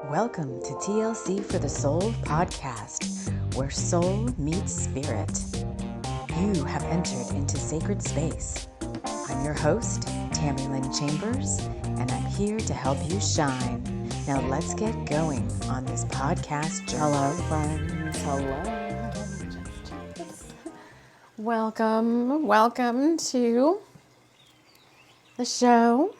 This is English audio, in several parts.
Welcome to TLC for the Soul podcast, where soul meets spirit. You have entered into sacred space. I'm your host, TAMI Chambers, and I'm here to help you shine. Now let's get going on this podcast journey. Hello, friends. Hello. Welcome to the show.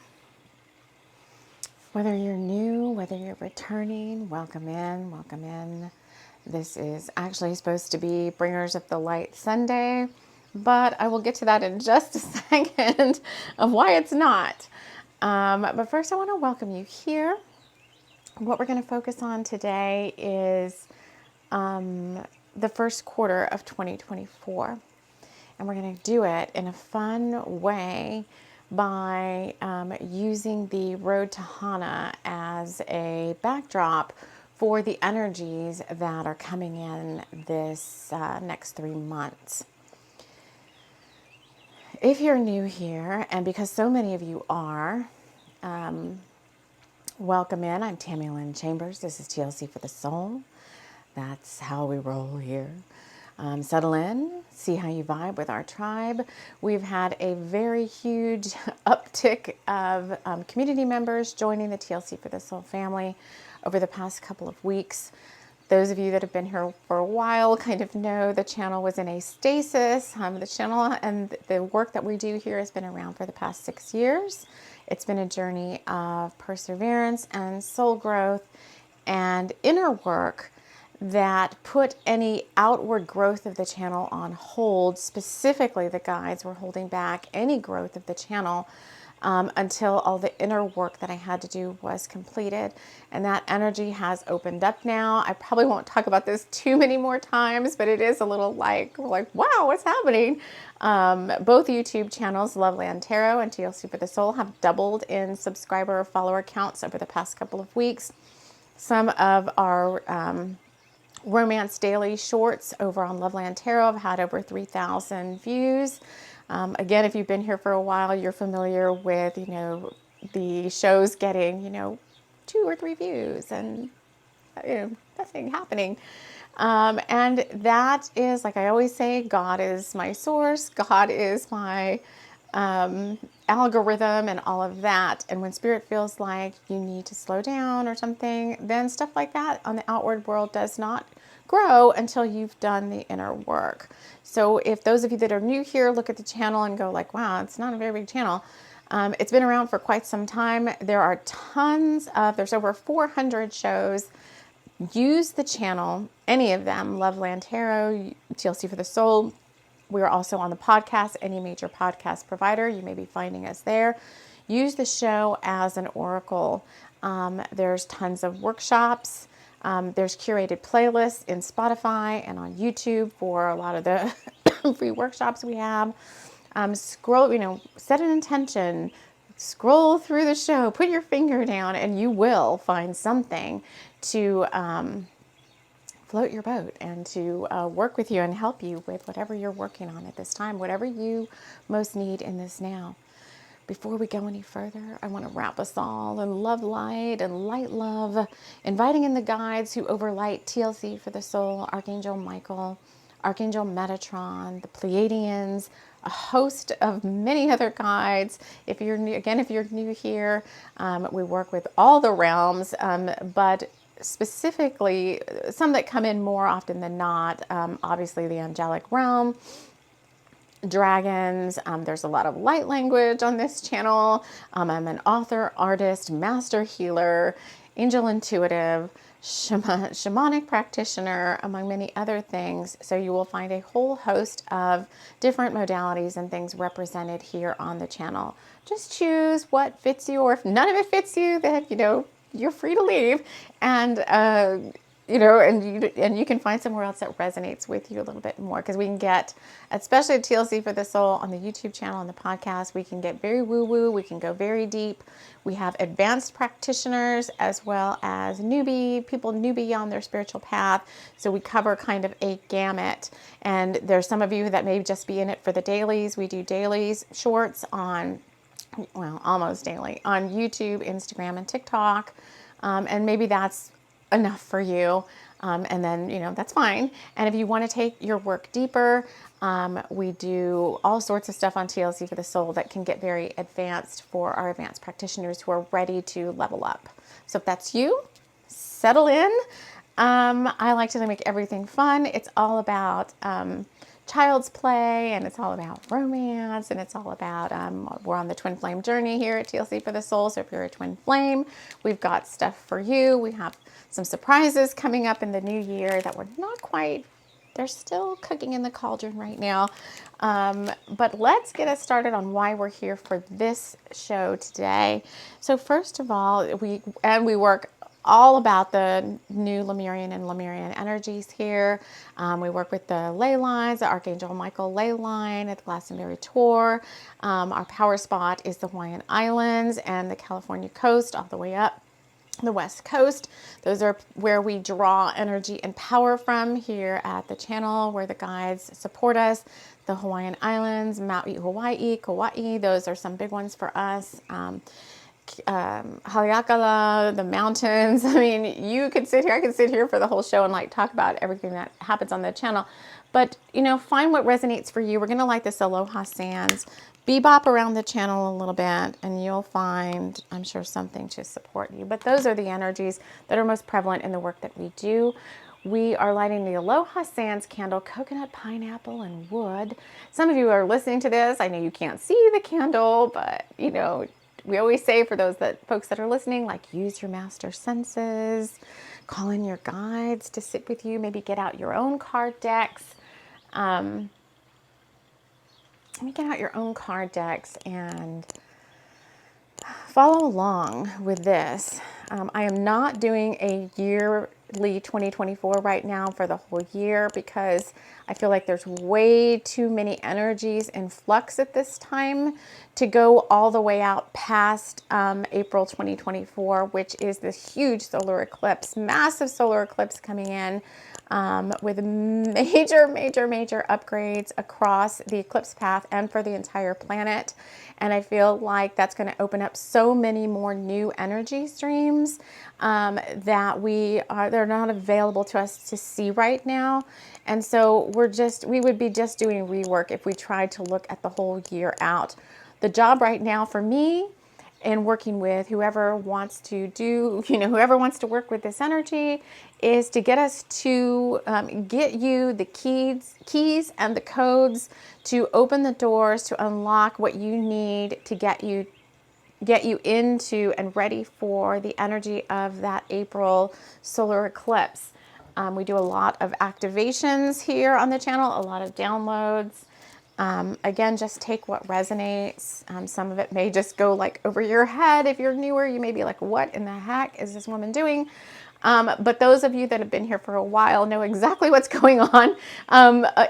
Whether you're new, whether you're returning, welcome in. This is actually supposed to be Bringers of the Light Sunday, but I will get to that in just a second of why it's not. But first I want to welcome you here. What we're going to focus on today is the first quarter of 2024. And we're going to do it in a fun way by using the road to Hana as a backdrop for the energies that are coming in this next 3 months. If you're new here, and because so many of you are, welcome in. I'm TAMI Chambers. This is TLC for the Soul. That's how we roll here. Settle in, see how you vibe with our tribe. We've had a very huge uptick of community members joining the TLC for the Soul family over the past couple of weeks. Those of you that have been here for a while kind of know the channel was in a stasis. The channel and the work that we do here has been around for the past 6 years. It's been a journey of perseverance and soul growth and inner work that put any outward growth of the channel on hold. Specifically, the guides were holding back any growth of the channel until all the inner work that I had to do was completed. And that energy has opened up now. I probably won't talk about this too many more times, but it is a little like wow, what's happening? Both YouTube channels, Loveland Tarot and TLC for the Soul, have doubled in subscriber or follower counts over the past couple of weeks. Some of our Romance Daily Shorts over on Loveland Tarot have had over 3,000 views. Again, if you've been here for a while, you're familiar with, the shows getting, 2 or 3 views and, nothing happening. And that is, like I always say, God is my source. God is my algorithm and all of that. And when spirit feels like you need to slow down or something, then stuff like that on the outward world does not grow until you've done the inner work. So if those of you that are new here look at the channel and go like, wow, it's not a very big channel. It's been around for quite some time. There are there's over 400 shows. Use the channel, any of them, Loveland Tarot, TLC for the Soul. We are also on the podcast, any major podcast provider. You may be finding us there. Use the show as an oracle. There's tons of workshops. There's curated playlists in Spotify and on YouTube for a lot of the free workshops we have. Set an intention, scroll through the show, put your finger down, and you will find something to float your boat and to work with you and help you with whatever you're working on at this time, whatever you most need in this now. Before we go any further, I want to wrap us all in love light and light love, inviting in the guides who overlight TLC for the Soul, Archangel Michael, Archangel Metatron, the Pleiadians, a host of many other guides. If you're new here, we work with all the realms, but specifically some that come in more often than not, obviously the angelic realm, dragons. There's a lot of light language on this channel. I'm an author, artist, master healer, angel intuitive, shamanic practitioner, among many other things. So you will find a whole host of different modalities and things represented here on the channel. Just choose what fits you, or if none of it fits you, then, you're free to leave, and you can find somewhere else that resonates with you a little bit more, because we can get, especially at TLC for the Soul on the YouTube channel, on the podcast, we can get very woo-woo, we can go very deep. We have advanced practitioners as well as people newbie on their spiritual path. So we cover kind of a gamut. And there's some of you that may just be in it for the dailies. We do dailies, shorts on, almost daily, on YouTube, Instagram, and TikTok. And maybe that's enough for you. And then, that's fine. And if you want to take your work deeper, we do all sorts of stuff on TLC for the Soul that can get very advanced for our advanced practitioners who are ready to level up. So if that's you, settle in. I like to make everything fun. It's all about child's play, and it's all about romance, and it's all about, we're on the twin flame journey here at TLC for the Soul. So if you're a twin flame, we've got stuff for you. We have some surprises coming up in the new year that we're not quite, they're still cooking in the cauldron right now. But let's get us started on why we're here for this show today. So first of all, we work all about the new Lemurian and Lemurian energies here. We work with the ley lines, the Archangel Michael ley line at the Glastonbury Tour. Our power spot is the Hawaiian Islands and the California coast all the way up the West Coast. Those are where we draw energy and power from here at the channel, where the guides support us. The Hawaiian Islands, Maui, Hawaii, Kauai, those are some big ones for us. Haleakala, the mountains. I mean, I could sit here for the whole show and talk about everything that happens on the channel. But, find what resonates for you. We're going to light this Aloha Sands, bebop around the channel a little bit, and you'll find, I'm sure, something to support you. But those are the energies that are most prevalent in the work that we do. We are lighting the Aloha Sands candle, coconut, pineapple, and wood. Some of you are listening to this. I know you can't see the candle, but, we always say for folks that are listening, use your master senses, call in your guides to sit with you, maybe get out your own card decks. Get out your own card decks and follow along with this. I am not doing a yearly 2024 right now for the whole year because I feel like there's way too many energies in flux at this time to go all the way out past April 2024, which is this huge solar eclipse, massive solar eclipse coming in with major upgrades across the eclipse path and for the entire planet. And I feel like that's going to open up so many more new energy streams that they're not available to us to see right now. And so we would be just doing rework if we tried to look at the whole year out. The job right now for me in working with whoever wants to work with this energy is to get us to get you the keys and the codes to open the doors to unlock what you need to get you into and ready for the energy of that April solar eclipse. We do a lot of activations here on the channel, a lot of downloads. Again, just take what resonates. Some of it may just go over your head. If you're newer, you may be like, what in the heck is this woman doing? But those of you that have been here for a while know exactly what's going on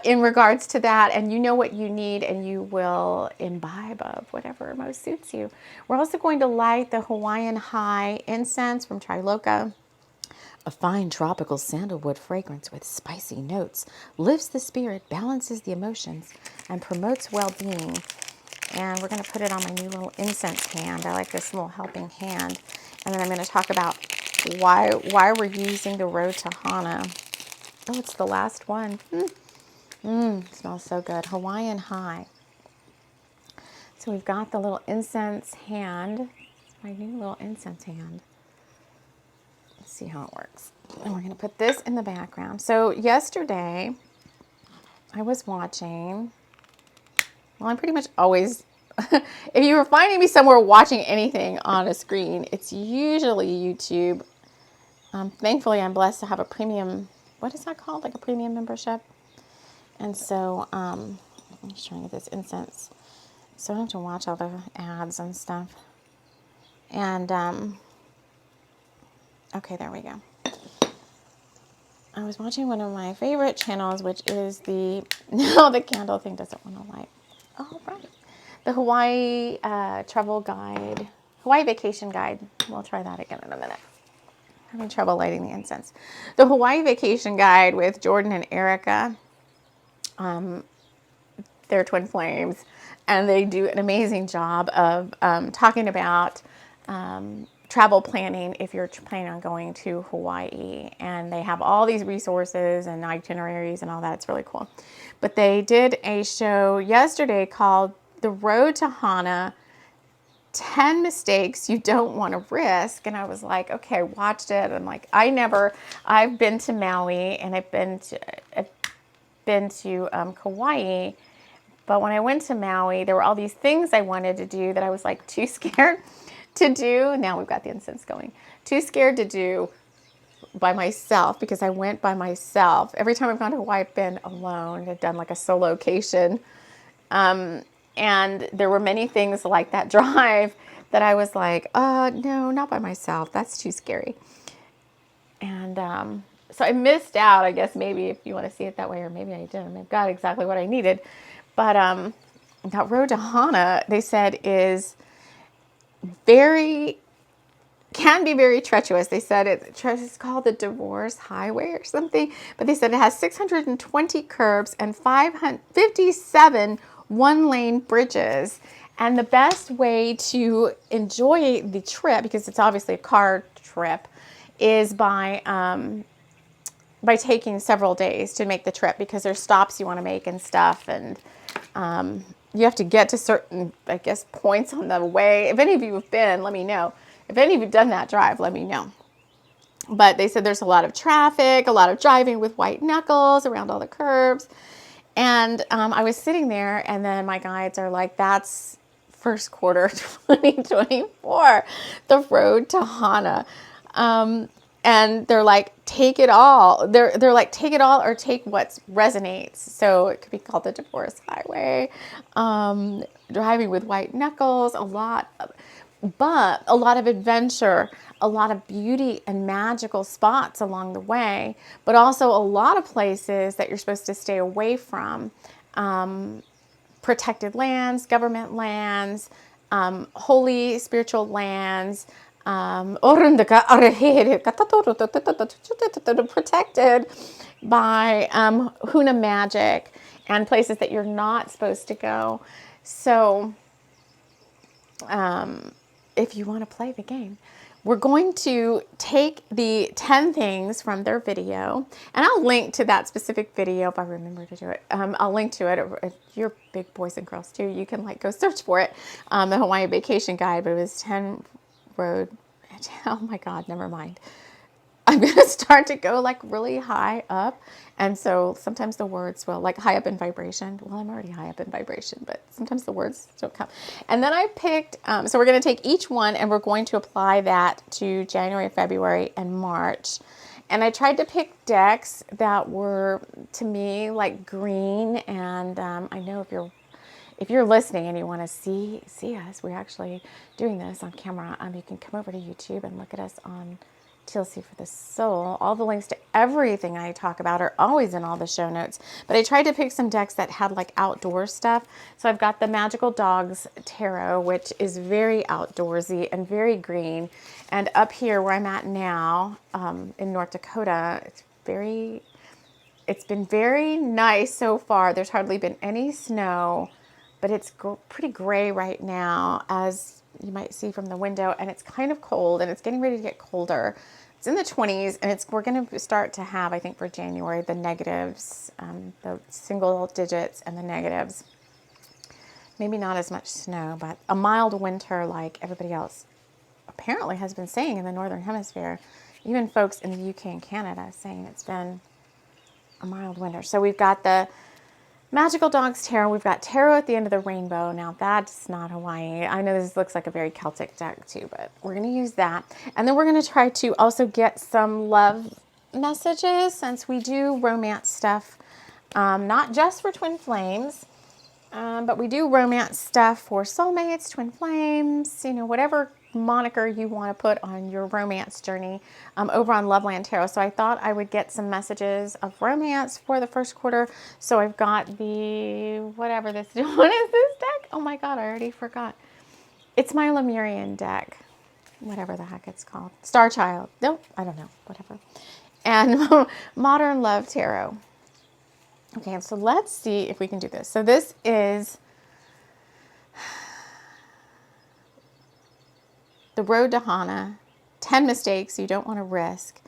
in regards to that, and you know what you need, and you will imbibe of whatever most suits you. We're also going to light the Hawaiian High incense from Triloka. A fine tropical sandalwood fragrance with spicy notes lifts the spirit, balances the emotions, and promotes well-being. And we're going to put it on my new little incense hand. I like this little helping hand. And then I'm going to talk about why we're using the Road to Hana. Oh, it's the last one. Smells so good. Hawaiian High. So we've got the little incense hand. My new little incense hand. Let's see how it works. And we're going to put this in the background. So yesterday, I was watching, I'm pretty much always, if you were finding me somewhere watching anything on a screen, it's usually YouTube. Thankfully, I'm blessed to have a premium, what is that called? A premium membership. And so, I'm just trying to get this incense. So I don't have to watch all the ads and stuff. And, okay, there we go. I was watching one of my favorite channels, which is the candle thing doesn't want to light. Oh, right. The Hawaii travel guide, Hawaii vacation guide. We'll try that again in a minute. I'm having trouble lighting the incense. The Hawaii vacation guide with Jordan and Erica. They're twin flames, and they do an amazing job of talking about travel planning if you're planning on going to Hawaii. And they have all these resources and itineraries and all that. It's really cool. But they did a show yesterday called The Road to Hana, 10 mistakes you don't want to risk. And I was like, okay, I watched it. I'm like, I've been to Maui and I've been to Kauai. But when I went to Maui, there were all these things I wanted to do that I was like too scared to do. Now we've got the incense going. Too scared to do by myself because I went by myself. Every time I've gone to Hawaii, I've been alone. I've done like a solocation. And there were many things like that drive that I was like, no, not by myself. That's too scary. And so I missed out, I guess, maybe if you want to see it that way, or maybe I didn't. I got exactly what I needed. But that road to Hana, they said, can be very treacherous. They said it's called the Divorce Highway or something. But they said it has 620 curbs and 557 one-lane bridges. And the best way to enjoy the trip, because it's obviously a car trip, is by taking several days to make the trip, because there's stops you want to make and stuff. And you have to get to certain, I guess, points on the way. If any of you have been, let me know. If any of you have done that drive, let me know. But they said there's a lot of traffic, a lot of driving with white knuckles around all the curbs. And I was sitting there, and then my guides are like, that's first quarter 2024, the road to Hana. And they're like, take it all. They're like, take it all or take what resonates. So it could be called the Divorce Highway, driving with white knuckles, a lot of adventure, a lot of beauty and magical spots along the way, but also a lot of places that you're supposed to stay away from. Protected lands, government lands, holy spiritual lands, protected by Hana magic, and places that you're not supposed to go. So if you want to play the game, we're going to take the 10 things from their video, and I'll link to that specific video if I remember to do it. I'll link to it. You're big boys and girls too. You can go search for it. The Hawaii Vacation Guide, but it was 10 road. Oh my God, never mind. I'm going to start to go really high up. And so sometimes the words will high up in vibration. Well, I'm already high up in vibration, but sometimes the words don't come. And then I picked, so we're going to take each one and we're going to apply that to January, February, and March. And I tried to pick decks that were, to me, green. And I know if you're listening and you want to see us, we're actually doing this on camera. You can come over to YouTube and look at us on TLC for the Soul. All the links to everything I talk about are always in all the show notes. But I tried to pick some decks that had outdoor stuff. So I've got the Magical Dogs Tarot, which is very outdoorsy and very green. And up here where I'm at now, in North Dakota, it's been very nice so far. There's hardly been any snow, but it's pretty gray right now, as you might see from the window, and it's kind of cold, and it's getting ready to get colder. It's in the 20s, and we're going to start to have, I think, for January, the negatives, the single digits and the negatives. Maybe not as much snow, but a mild winter like everybody else apparently has been saying in the Northern Hemisphere. Even folks in the UK and Canada saying it's been a mild winter. So we've got the Magical Dogs Tarot. We've got Tarot at the End of the Rainbow. Now, that's not Hawaii. I know this looks like a very Celtic deck, too, but we're going to use that. And then we're going to try to also get some love messages, since we do romance stuff, not just for twin flames, but we do romance stuff for soulmates, twin flames, whatever moniker you want to put on your romance journey, over on Loveland Tarot. So I thought I would get some messages of romance for the first quarter. So I've got what is this deck? Oh my God, I already forgot. It's my Lemurian deck, whatever the heck it's called. Star Child. Nope, I don't know, whatever. And Modern Love Tarot. Okay, so let's see if we can do this. So this is the road to Hana, 10 mistakes you don't want to risk.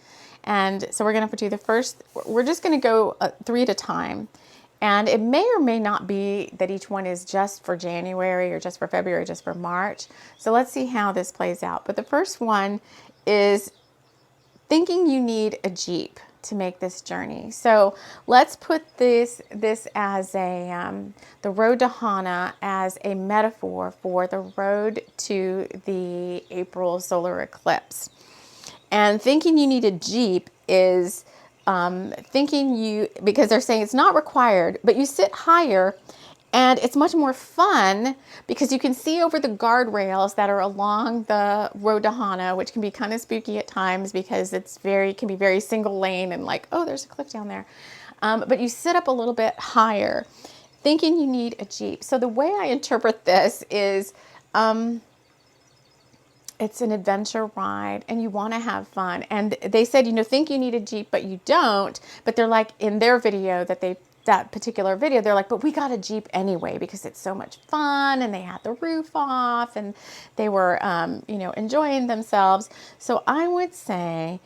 And so we're going to do the first, we're just going to go 3 at a time. And it may or may not be that each one is just for January or just for February, or just for March. So let's see how this plays out. But the first one is thinking you need a Jeep to make this journey. So let's put this as the road to Hana as a metaphor for the road to the April solar eclipse. And thinking you need a Jeep is because they're saying it's not required, but you sit higher and it's much more fun because you can see over the guardrails that are along the road to Hana, which can be kind of spooky at times because can be very single lane and like, oh, there's a cliff down there. But you sit up a little bit higher thinking you need a Jeep. So the way I interpret this is, it's an adventure ride and you want to have fun. And they said, think you need a Jeep, but you don't. But they're like, in their video that particular video, they're like, but we got a Jeep anyway because it's so much fun and they had the roof off and they were, enjoying themselves. So I would say,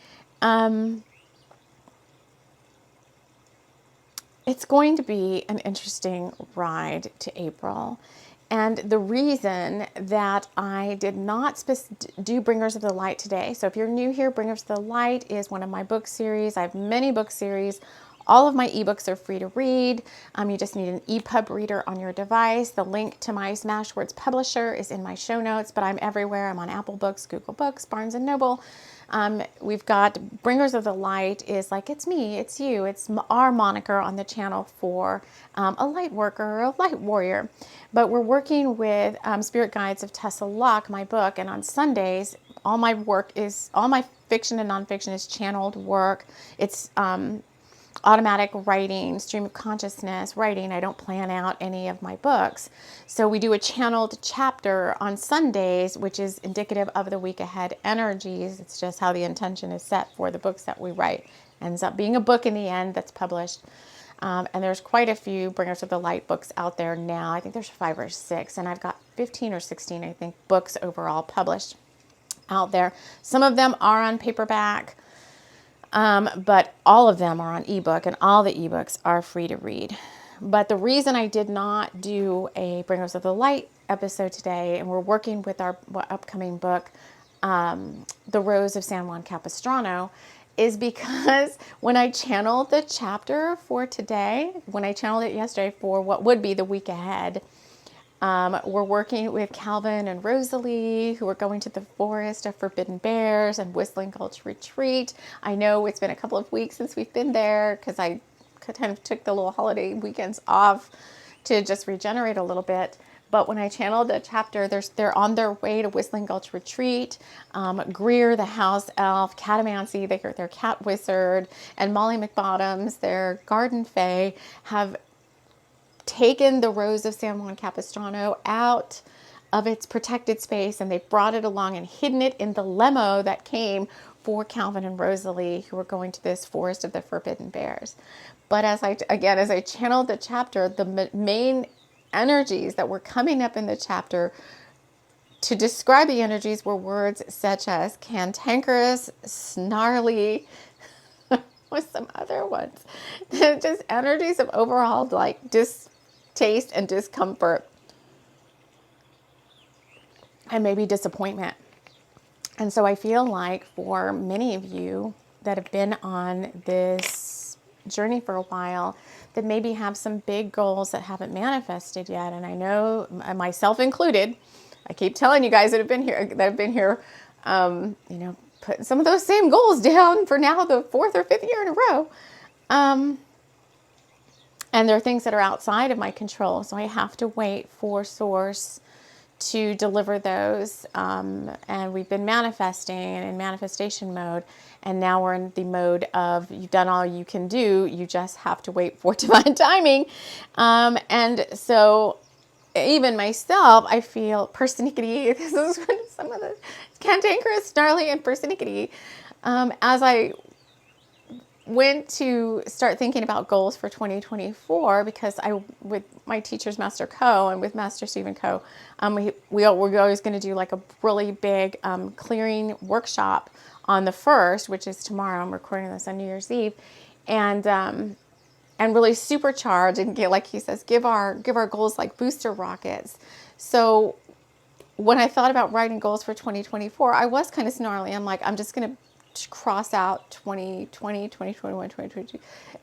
it's going to be an interesting ride to April. And the reason that I did not do Bringers of the Light today, so if you're new here, Bringers of the Light is one of my book series. I have many book series. All of my ebooks are free to read. You just need an EPUB reader on your device. The link to my Smashwords publisher is in my show notes, but I'm everywhere. I'm on Apple Books, Google Books, Barnes & Noble. We've got Bringers of the Light is like, it's me, it's you, it's our moniker on the channel for a light worker or a light warrior. But we're working with Spirit Guides of Tessa Locke, my book, and on Sundays, all my fiction and nonfiction is channeled work. It's automatic writing, stream of consciousness writing. I don't plan out any of my books. So we do a channeled chapter on Sundays, which is indicative of the week ahead energies. It's just how the intention is set for the books that we write. Ends up being a book in the end that's published. And there's quite a few Bringers of the Light books out there now. I think there's 5 or 6, and I've got 15 or 16, I think, books overall published out there. Some of them are on paperback. But all of them are on ebook, and all the ebooks are free to read. But the reason I did not do a Bringers of the Light episode today, and we're working with our upcoming book, The Rose of San Juan Capistrano, is because when I channeled the chapter for today, when I channeled it yesterday for what would be the week ahead, we're working with Calvin and Rosalie, who are going to the Forest of Forbidden Bears and Whistling Gulch Retreat. I know it's been a couple of weeks since we've been there because I kind of took the little holiday weekends off to just regenerate a little bit. But when I channeled the chapter, they're on their way to Whistling Gulch Retreat. Greer, the house elf, Catamancy, their cat wizard, and Molly McBottoms, their garden fae, have taken the Rose of San Juan Capistrano out of its protected space, and they've brought it along and hidden it in the limo that came for Calvin and Rosalie, who are going to this Forest of the Forbidden Bears. But as I channeled the chapter, the main energies that were coming up in the chapter to describe the energies were words such as cantankerous, snarly, with some other ones. Just energies of overall distaste and discomfort and maybe disappointment. And so I feel like for many of you that have been on this journey for a while, that maybe have some big goals that haven't manifested yet. And I know, myself included, I keep telling you guys that have been here, putting some of those same goals down for now the 4th or 5th year in a row. And there are things that are outside of my control. So I have to wait for Source to deliver those. And we've been manifesting and in manifestation mode. And now we're in the mode of you've done all you can do. You just have to wait for divine timing. And so even myself, I feel persnickety. This is some of the cantankerous, snarly, and persnickety. As I went to start thinking about goals for 2024 because with my teachers, Master Co. and with Master Stephen Co., we're always going to do like a really big clearing workshop on the 1st, which is tomorrow. I'm recording this on New Year's Eve, and really supercharge and get, like he says, give our goals like booster rockets. So when I thought about writing goals for 2024, I was kind of snarly. I'm like, I'm just going to cross out 2020, 2021, 2022,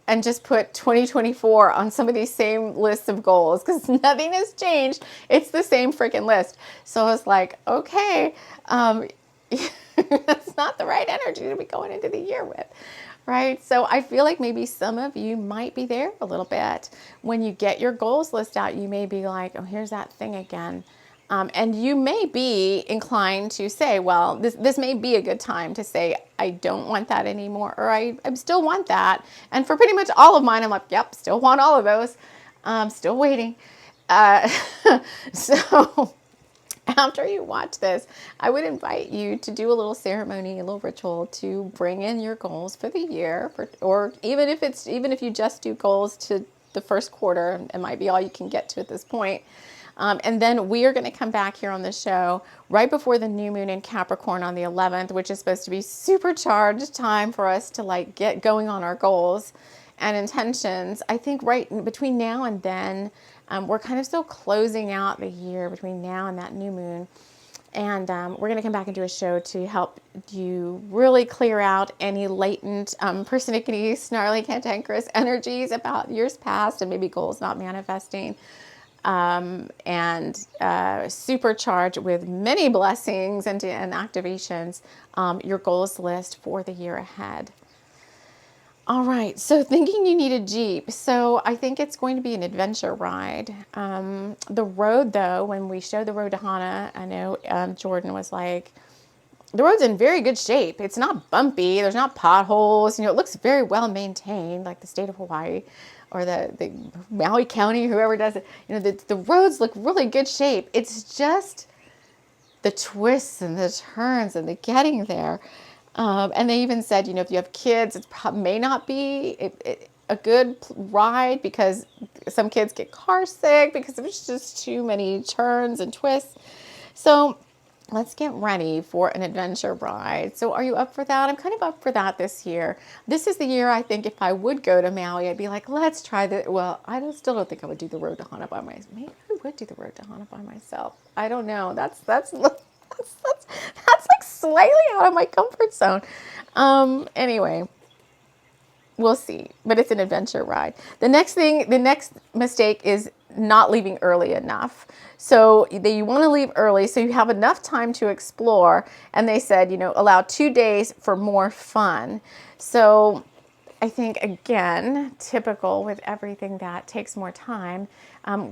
and just put 2024 on some of these same lists of goals because nothing has changed. It's the same freaking list. So I was like, okay, that's not the right energy to be going into the year with. Right? So I feel like maybe some of you might be there a little bit. When you get your goals list out, you may be like, oh, here's that thing again. And you may be inclined to say, well, this may be a good time to say, I don't want that anymore, or I still want that. And for pretty much all of mine, I'm like, yep, still want all of those. Still waiting. So after you watch this, I would invite you to do a little ceremony, a little ritual to bring in your goals for the year, or even if you just do goals to the first quarter, it might be all you can get to at this point. And then we are going to come back here on the show right before the new moon in Capricorn on the 11th, which is supposed to be supercharged time for us to like get going on our goals and intentions. I think right between now and then, we're kind of still closing out the year between now and that new moon. And we're going to come back and do a show to help you really clear out any latent persnickety, snarly, cantankerous energies about years past and maybe goals not manifesting. And supercharge with many blessings and activations your goals list for the year ahead. All right, so thinking you need a Jeep. So I think it's going to be an adventure ride. The road, though, when we showed the road to Hana, I know Jordan was like, the road's in very good shape. It's not bumpy. There's not potholes. It looks very well maintained, like the state of Hawaii or the Maui County, whoever does it. The roads look really good shape. It's just the twists and the turns and the getting there. And they even said, if you have kids, it may not be a good ride because some kids get car sick because there's just too many turns and twists. So let's get ready for an adventure ride. So are you up for that? I'm kind of up for that this year. This is the year I think if I would go to Maui, I'd be like, let's try that. Well, still don't think I would do the road to Hana by myself. Maybe I would do the road to Hana by myself. I don't know. That's like slightly out of my comfort zone. Anyway, we'll see. But it's an adventure ride. The next mistake is not leaving early enough. So you want to leave early so you have enough time to explore. And they said, allow 2 days for more fun. So I think, again, typical with everything that takes more time,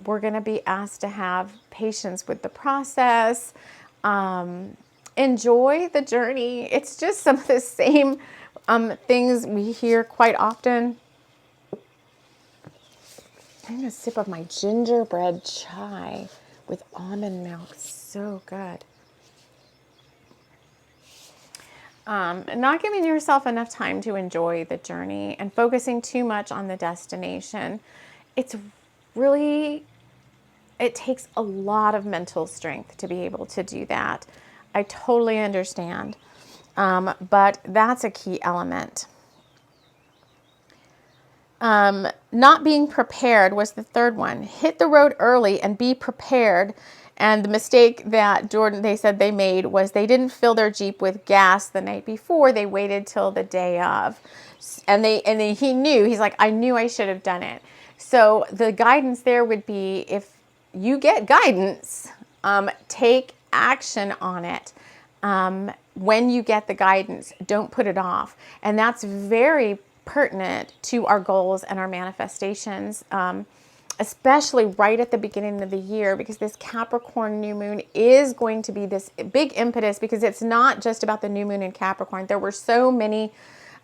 we're going to be asked to have patience with the process. Enjoy the journey. It's just some of the same things we hear quite often. I'm going to sip of my gingerbread chai with almond milk. So good. Not giving yourself enough time to enjoy the journey and focusing too much on the destination. It takes a lot of mental strength to be able to do that. I totally understand. But that's a key element. Not being prepared was the third one. Hit the road early and be prepared. And the mistake that they said they made was they didn't fill their Jeep with gas the night before. They waited till the day of. And he knew, he's like, I knew I should have done it. So the guidance there would be, if you get guidance, take action on it. When you get the guidance, don't put it off. And that's very pertinent to our goals and our manifestations, especially right at the beginning of the year, because this Capricorn new moon is going to be this big impetus, because it's not just about the new moon in Capricorn. There were so many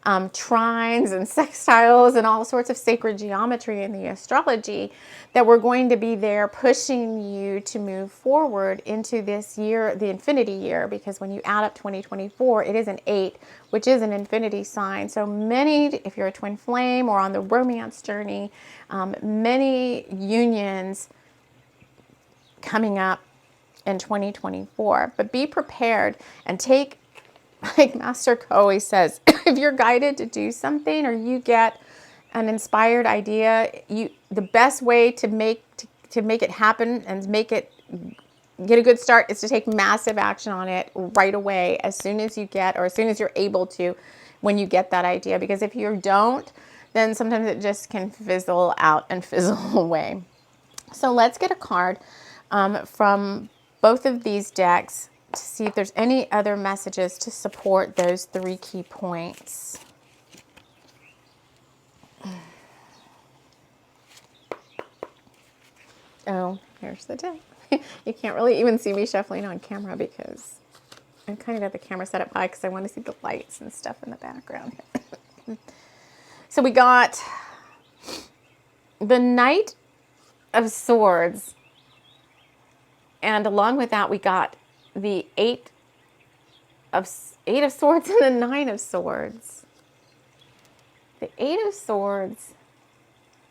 trines and sextiles and all sorts of sacred geometry in the astrology that were going to be there pushing you to move forward into this year, the infinity year, because when you add up 2024, it is an 8, which is an infinity sign. So many, if you're a twin flame or on the romance journey, many unions coming up in 2024. But be prepared and take, like Master always says, if you're guided to do something or you get an inspired idea, the best way to make it happen and get a good start is to take massive action on it right away as soon as you're able to, when you get that idea. Because if you don't, then sometimes it just can fizzle out and fizzle away. So let's get a card from both of these decks to see if there's any other messages to support those 3 key points. Oh, here's the deck. You can't really even see me shuffling on camera because I'm kind of got the camera set up high because I want to see the lights and stuff in the background. So we got the Knight of Swords, and along with that we got the 8 of Swords and the 9 of Swords. The 8 of Swords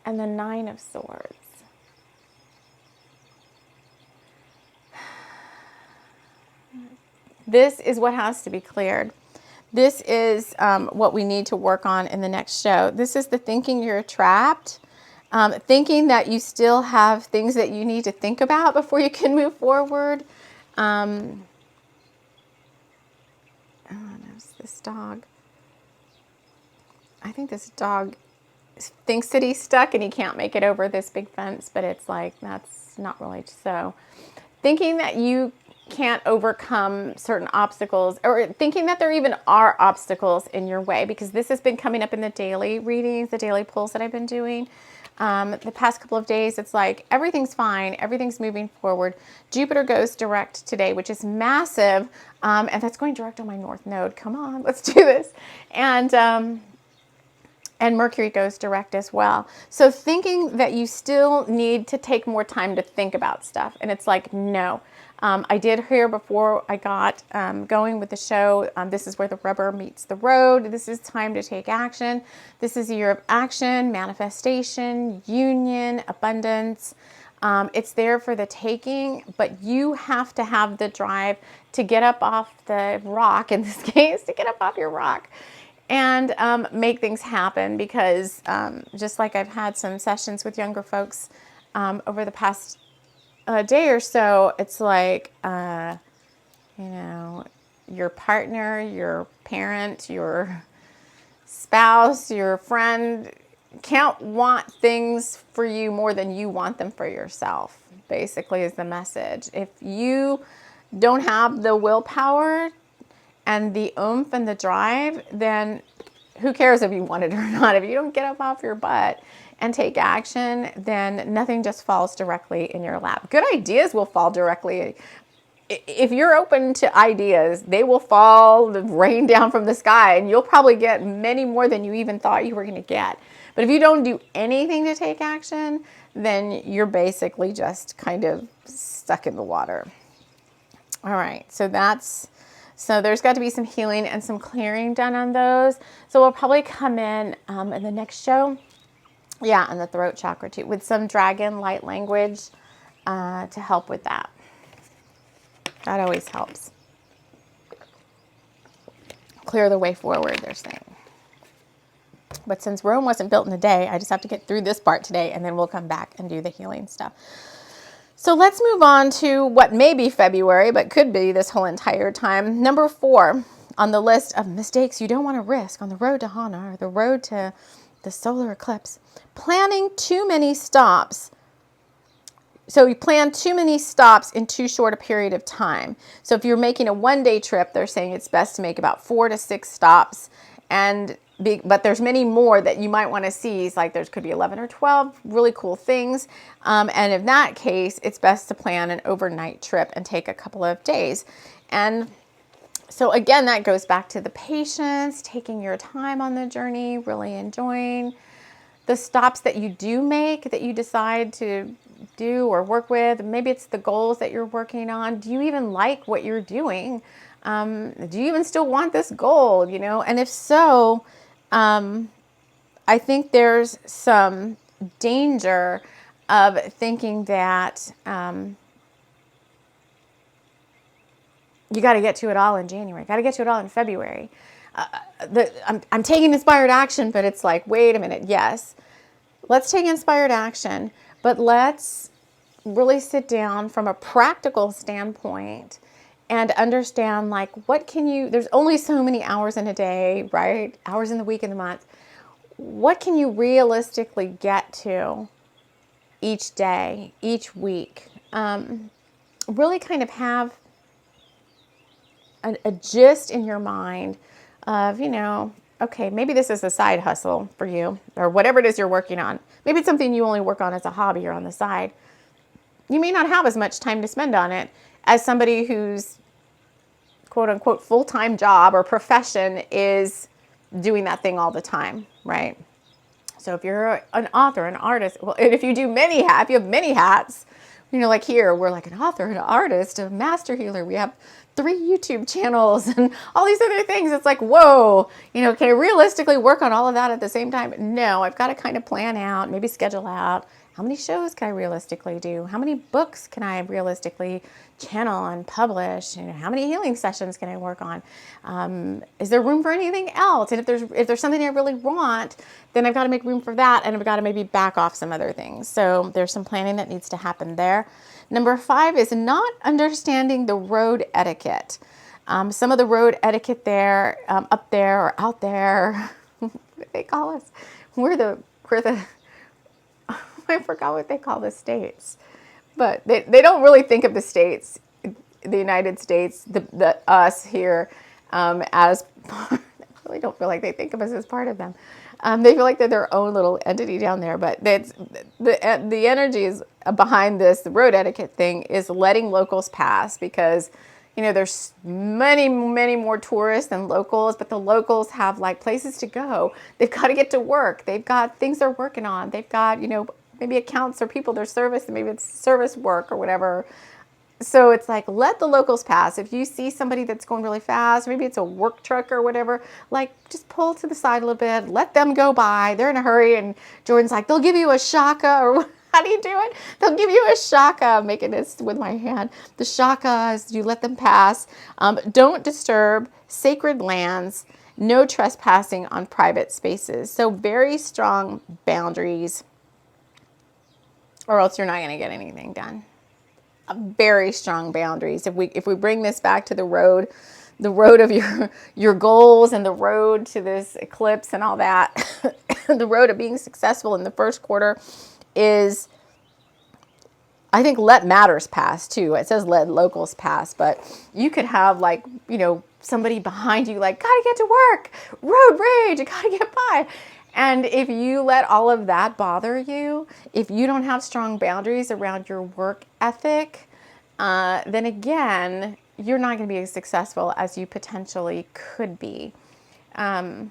and the 9 of Swords. This is what has to be cleared. This is what we need to work on in the next show. This is the thinking you're trapped, thinking that you still have things that you need to think about before you can move forward. Oh, there's this dog. I think this dog thinks that he's stuck and he can't make it over this big fence, but it's like, that's not really so. Thinking that you can't overcome certain obstacles, or thinking that there even are obstacles in your way, because this has been coming up in the daily readings, the daily pulls that I've been doing. The past couple of days, it's like everything's fine, everything's moving forward. Jupiter goes direct today, which is massive, and that's going direct on my North Node. Come on, let's do this. And Mercury goes direct as well. So thinking that you still need to take more time to think about stuff, and it's like, no. I did hear before I got going with the show, this is where the rubber meets the road. This is time to take action. This is a year of action, manifestation, union, abundance. It's there for the taking, but you have to have the drive to get up off the rock, in this case, to get up off your rock and make things happen. Because just like I've had some sessions with younger folks over the past day or so, it's like, your partner, your parent, your spouse, your friend can't want things for you more than you want them for yourself, basically is the message. If you don't have the willpower and the oomph and the drive, then who cares if you want it or not? If you don't get up off your butt and take action, then nothing just falls directly in your lap. Good ideas will fall directly. If you're open to ideas, they will fall, rain down from the sky, and you'll probably get many more than you even thought you were going to get. But if you don't do anything to take action, then you're basically just kind of stuck in the water. All right, so there's got to be some healing and some clearing done on those. So we'll probably come in the next show. Yeah, and the throat chakra too, with some dragon light language to help with that. That always helps. Clear the way forward, they're saying. But since Rome wasn't built in a day, I just have to get through this part today, and then we'll come back and do the healing stuff. So let's move on to what may be February, but could be this whole entire time. Number 4 on the list of mistakes you don't want to risk on the road to Hana, or the road to the solar eclipse. Planning too many stops. So you plan too many stops in too short a period of time. So if you're making a one-day trip, they're saying it's best to make about 4 to 6 stops. But there's many more that you might want to see. It's like there could be 11 or 12 really cool things. And in that case, it's best to plan an overnight trip and take a couple of days. And So again, that goes back to the patience, taking your time on the journey, really enjoying the stops that you do make, that you decide to do or work with. Maybe it's the goals that you're working on. Do you even like what you're doing? Do you even still want this goal, you know? And if so, I think there's some danger of thinking that you got to get to it all in January, got to get to it all in February. I'm taking inspired action, but it's like, wait a minute. Yes, let's take inspired action, but let's really sit down from a practical standpoint and understand, like, what can you, there's only so many hours in a day, right? Hours in the week and the month. What can you realistically get to each day, each week? Really kind of have a gist in your mind of, you know, okay, maybe this is a side hustle for you, or whatever it is you're working on. Maybe it's something you only work on as a hobby or on the side. You may not have as much time to spend on it as somebody whose quote unquote full-time job or profession is doing that thing all the time, right? So if you're an author, an artist, well, and if you do many hats, if you have many hats, you know, like here, we're like an author, an artist, a master healer. We have 3 YouTube channels and all these other things. It's like, whoa, you know, can I realistically work on all of that at the same time? No, I've got to kind of plan out, maybe schedule out. How many shows can I realistically do? How many books can I realistically channel and publish? You know, how many healing sessions can I work on? Is there room for anything else? And if there's something I really want, then I've got to make room for that, and I've got to maybe back off some other things. So there's some planning that needs to happen there. Number 5 is not understanding the road etiquette. Some of the road etiquette there, up there or out there, what do they call us? We're the I forgot what they call the states, but they don't really think of the states, the United States, the us here, as part. I really don't feel like they think of us as part of them. They feel like they're their own little entity down there, but that's the energy is behind this. The road etiquette thing is letting locals pass, because you know, there's many more tourists than locals, but the locals have like places to go. They've got to get to work. They've got things they're working on. They've got, you know, maybe accounts or people they're service, maybe it's service work or whatever. So it's like, let the locals pass. If you see somebody that's going really fast, maybe it's a work truck or whatever, like just pull to the side a little bit, let them go by. They're in a hurry. And Jordan's like, they'll give you a shaka, or how do you do it? They'll give you a shaka. I'm making this with my hand. The shaka is you let them pass. Don't disturb sacred lands. No trespassing on private spaces. So very strong boundaries, or else you're not going to get anything done. Very strong boundaries. If we bring this back to the road of your goals, and the road to this eclipse and all that, the road of being successful in the first quarter is, I think, let matters pass too. It says let locals pass, but you could have, like, you know, somebody behind you like, gotta get to work, road rage, you gotta get by. And if you let all of that bother you, if you don't have strong boundaries around your work ethic, then again, you're not going to be as successful as you potentially could be. I'm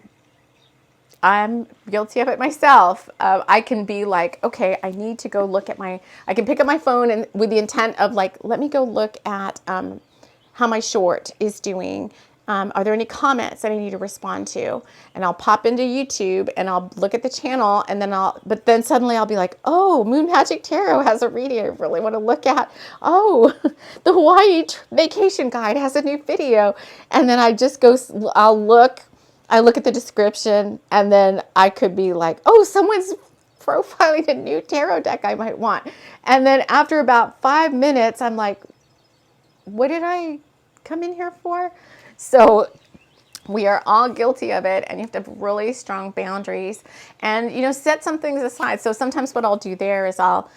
guilty of it myself. I can be like, okay, I need to go look at I can pick up my phone and with the intent of like, let me go look at how my short is doing. Are there any comments that I need to respond to? And I'll pop into YouTube and I'll look at the channel, and then but then suddenly I'll be like, oh, Moon Magic Tarot has a reading I really want to look at. Oh, the Hawaii vacation guide has a new video. And then I just go, I look at the description, and then I could be like, oh, someone's profiling a new tarot deck I might want. And then after about 5 minutes, I'm like, what did I come in here for? So we are all guilty of it, and you have to have really strong boundaries and, you know, set some things aside. So sometimes what I'll do there is I'll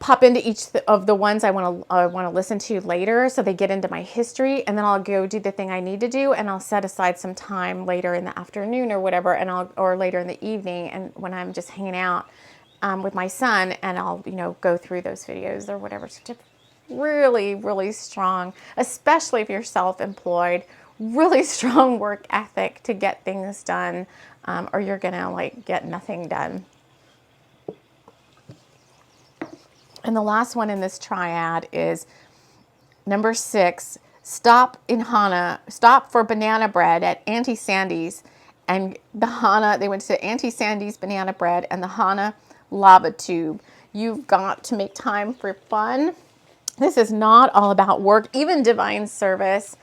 pop into each of the ones I want to listen to later, so they get into my history, and then I'll go do the thing I need to do, and I'll set aside some time later in the afternoon or whatever, or later in the evening, and when I'm just hanging out with my son, and I'll, you know, go through those videos or whatever. So really, really strong, especially if you're self-employed. really strong work ethic to get things done, or you're gonna like get nothing done. And the last one in this triad is number 6. Stop in Hana. Stop for banana bread at Auntie Sandy's, and the Hana. They went to Auntie Sandy's banana bread and the Hana lava tube. You've got to make time for fun. This is not all about work, even divine service.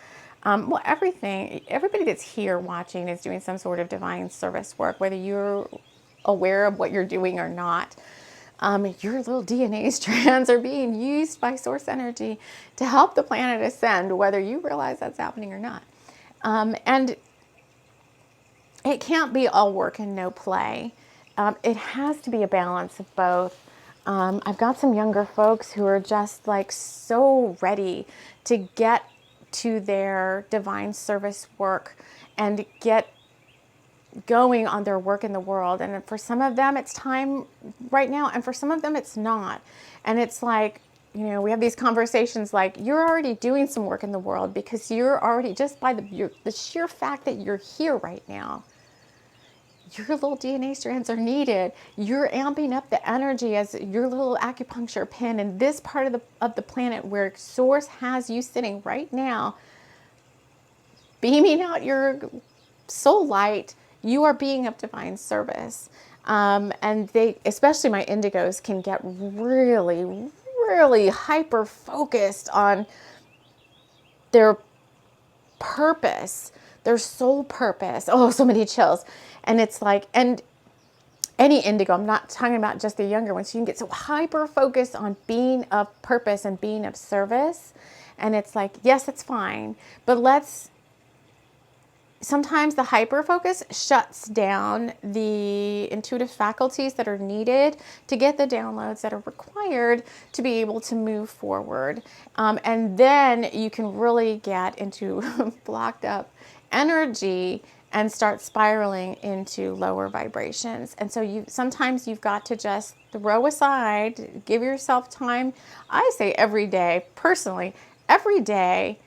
Well, everybody that's here watching is doing some sort of divine service work, whether you're aware of what you're doing or not. Your little DNA strands are being used by source energy to help the planet ascend, whether you realize that's happening or not. And it can't be all work and no play. It has to be a balance of both. I've got some younger folks who are just like so ready to get to their divine service work and get going on their work in the world. And for some of them, it's time right now. And for some of them, it's not. And it's like, we have these conversations like, you're already doing some work in the world because you're already, just by the sheer fact that you're here right now, your little DNA strands are needed. You're amping up the energy as your little acupuncture pin in this part of the planet where Source has you sitting right now, beaming out your soul light. You are being of divine service. And they, especially my indigos, can get really, really hyper focused on their purpose, their soul purpose. Oh, so many chills. And it's like, and any indigo, I'm not talking about just the younger ones, you can get so hyper focused on being of purpose and being of service. And it's like, yes, it's fine, but sometimes the hyper focus shuts down the intuitive faculties that are needed to get the downloads that are required to be able to move forward. And then you can really get into blocked up energy and start spiraling into lower vibrations. And so sometimes you've got to just throw aside, give yourself time. I say every day, personally, every day.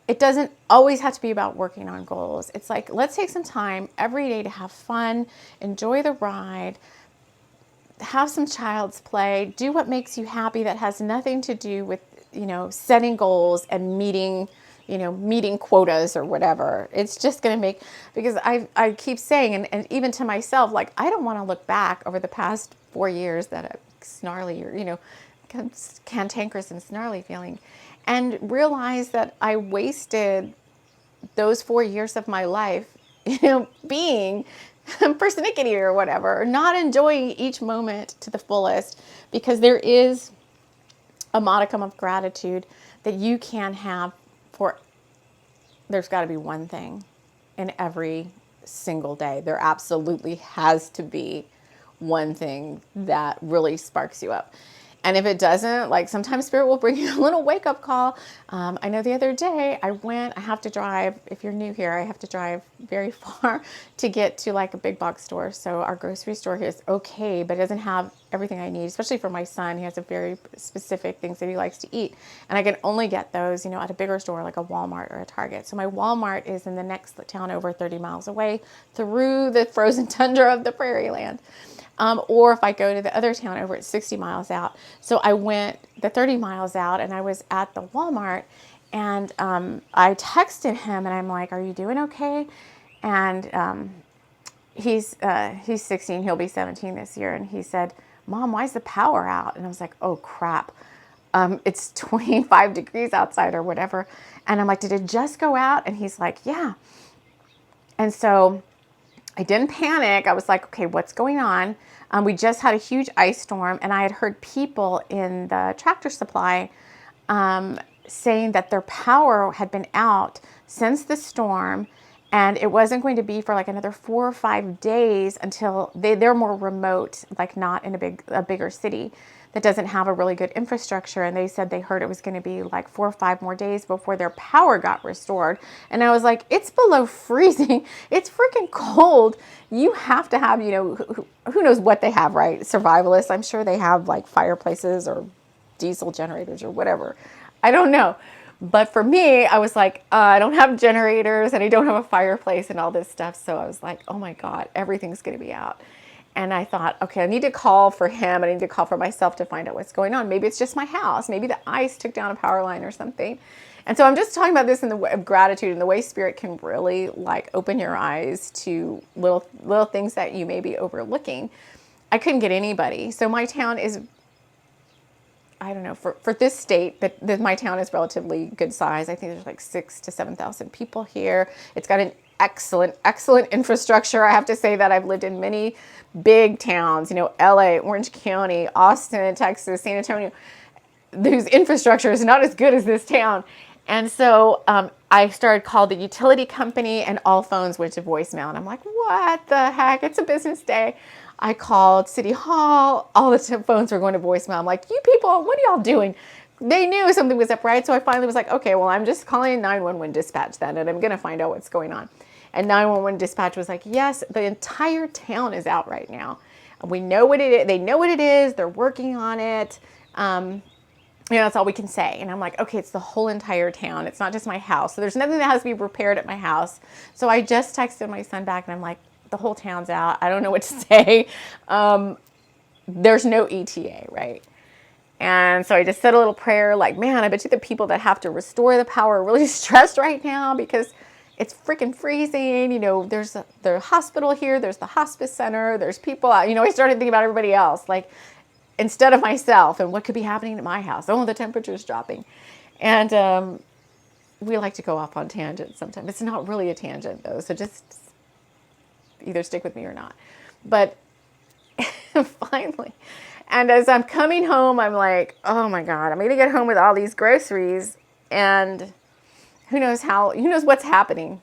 It doesn't always have to be about working on goals. It's like, let's take some time every day to have fun, enjoy the ride, have some child's play, do what makes you happy that has nothing to do with, setting goals and meeting quotas or whatever. It's just going to make, because I keep saying, and even to myself, like, I don't want to look back over the past 4 years that I'm snarly or, cantankerous and snarly feeling, and realize that I wasted those 4 years of my life, being persnickety or whatever, or not enjoying each moment to the fullest, because there is a modicum of gratitude that you can have for, there's got to be one thing in every single day. There absolutely has to be one thing that really sparks you up. And if it doesn't, like, sometimes Spirit will bring you a little wake-up call. I know the other day I have to drive, if you're new here, I have to drive very far to get to like a big box store. So our grocery store here is okay, but it doesn't have everything I need, especially for my son. He has a very specific things that he likes to eat. And I can only get those, at a bigger store like a Walmart or a Target. So my Walmart is in the next town over 30 miles away through the frozen tundra of the prairie land. Or if I go to the other town over at 60 miles out. So I went the 30 miles out and I was at the Walmart, and I texted him and I'm like, are you doing okay? And he's 16, he'll be 17 this year. And he said, Mom, why is the power out? And I was like, oh crap. It's 25 degrees outside or whatever. And I'm like, did it just go out? And he's like, yeah. And so I didn't panic. I was like, okay, what's going on? We just had a huge ice storm, and I had heard people in the Tractor Supply saying that their power had been out since the storm, and it wasn't going to be for like another 4 or 5 days until they're more remote, like not in a bigger city that doesn't have a really good infrastructure. And they said they heard it was going to be like 4 or 5 more days before their power got restored. And I was like, it's below freezing. It's freaking cold. You have to have, who knows what they have, right? Survivalists. I'm sure they have like fireplaces or diesel generators or whatever. I don't know. But for me, I was like, I don't have generators and I don't have a fireplace and all this stuff. So I was like, oh my God, everything's going to be out. And I thought, okay, I need to call for him. I need to call for myself to find out what's going on. Maybe it's just my house. Maybe the ice took down a power line or something. And so I'm just talking about this in the way of gratitude and the way spirit can really like open your eyes to little things that you may be overlooking. I couldn't get anybody. So my town is, I don't know, for this state, that my town is relatively good size. I think there's like 6,000 to 7,000 people here. It's got an excellent infrastructure. I have to say that I've lived in many big towns, LA, Orange County, Austin, Texas, San Antonio, whose infrastructure is not as good as this town. And so I started called the utility company and all phones went to voicemail. And I'm like, what the heck? It's a business day. I called City Hall. All the phones were going to voicemail. I'm like, you people, what are y'all doing? They knew something was up, right? So I finally was like, okay, well, I'm just calling 911 dispatch then, and I'm going to find out what's going on. And 911 dispatch was like, yes, the entire town is out right now. We know what it is. They know what it is. They're working on it. That's all we can say. And I'm like, okay, it's the whole entire town. It's not just my house. So there's nothing that has to be repaired at my house. So I just texted my son back and I'm like, the whole town's out. I don't know what to say. There's no ETA, right? And so I just said a little prayer like, man, I bet you the people that have to restore the power are really stressed right now because it's freaking freezing. There's the hospital here. There's the hospice center. There's people out. I started thinking about everybody else. Like, instead of myself and what could be happening at my house. Oh, the temperature's dropping. And we like to go off on tangents sometimes. It's not really a tangent though. So just either stick with me or not. But finally, and as I'm coming home, I'm like, oh my God, I'm going to get home with all these groceries and who knows what's happening.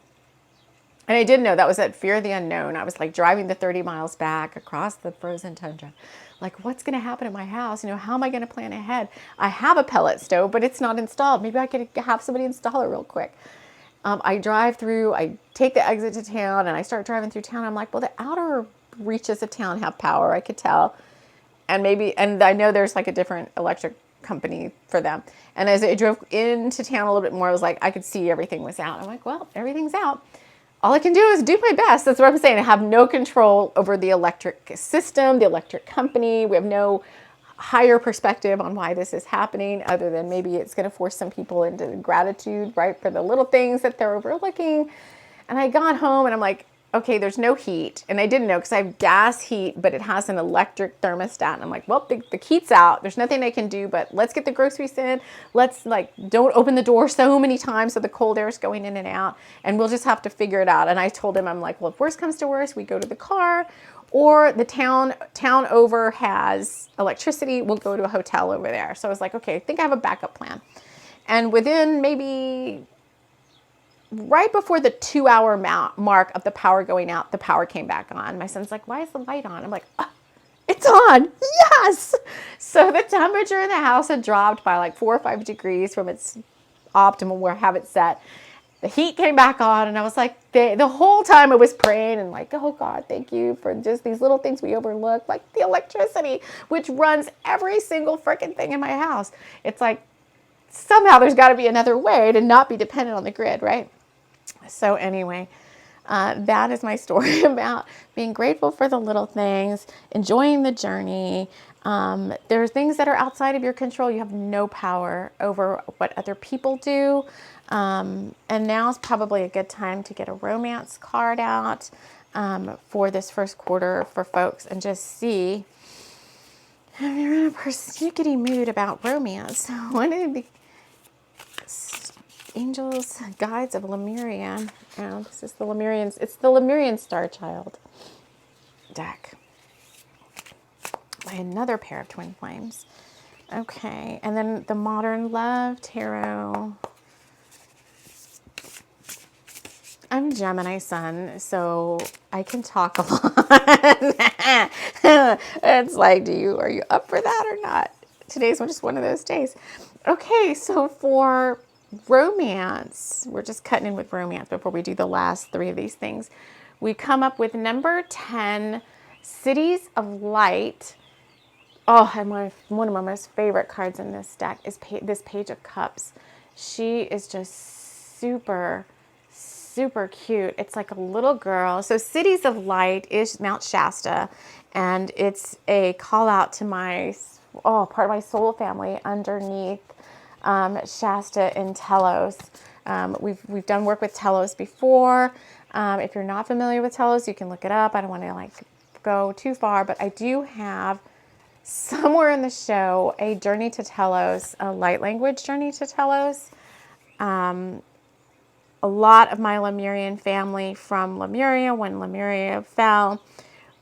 And I did know that was that fear of the unknown. I was like driving the 30 miles back across the frozen tundra. Like, what's going to happen at my house? How am I going to plan ahead? I have a pellet stove, but it's not installed. Maybe I could have somebody install it real quick. I drive through, I take the exit to town and I start driving through town. I'm like, well, the outer reaches of town have power. I could tell. And I know there's like a different electric company for them. And as I drove into town a little bit more, I was like, I could see everything was out. I'm like, well, everything's out. All I can do is do my best. That's what I'm saying. I have no control over the electric system, the electric company. We have no higher perspective on why this is happening other than maybe it's going to force some people into gratitude, right, for the little things that they're overlooking. And I got home and I'm like, okay, there's no heat. And I didn't know because I have gas heat, but it has an electric thermostat. And I'm like, well, the heat's out. There's nothing I can do, but let's get the groceries in. Let's don't open the door so many times so the cold air is going in and out. And we'll just have to figure it out. And I told him, I'm like, well, if worst comes to worst, we go to the car or the town over has electricity. We'll go to a hotel over there. So I was like, okay, I think I have a backup plan. And within maybe right before the 2-hour mark of the power going out, the power came back on. My son's like, why is the light on? I'm like, oh, it's on. Yes. So the temperature in the house had dropped by like 4 or 5 degrees from its optimal where I have it set. The heat came back on and I was like, the whole time I was praying and like, oh God, thank you for just these little things we overlook, like the electricity, which runs every single freaking thing in my house. It's like, somehow there's got to be another way to not be dependent on the grid, right? So anyway, that is my story about being grateful for the little things, enjoying the journey. There are things that are outside of your control. You have no power over what other people do. And now is probably a good time to get a romance card out for this first quarter for folks and just see if you're in a persnickety mood about romance. One of the Angels, Guides of Lemuria. Oh, this is the Lemurian. It's the Lemurian Star Child deck by another pair of twin flames. Okay, and then the Modern Love Tarot. I'm Gemini sun, so I can talk a lot. It's like, are you up for that or not? Today's just one of those days. Okay, so for romance, we're just cutting in with romance before we do the last 3 of these things. We come up with number 10, Cities of Light. Oh, and one of my most favorite cards in this deck is this Page of Cups. She is just super, super cute. It's like a little girl. So Cities of Light is Mount Shasta, and it's a call out to my, part of my soul family underneath Shasta in Telos. We've done work with Telos before. If you're not familiar with Telos, you can look it up. I don't want to go too far, but I do have somewhere in the show a journey to Telos, a light language journey to Telos. A lot of my Lemurian family from Lemuria, when Lemuria fell,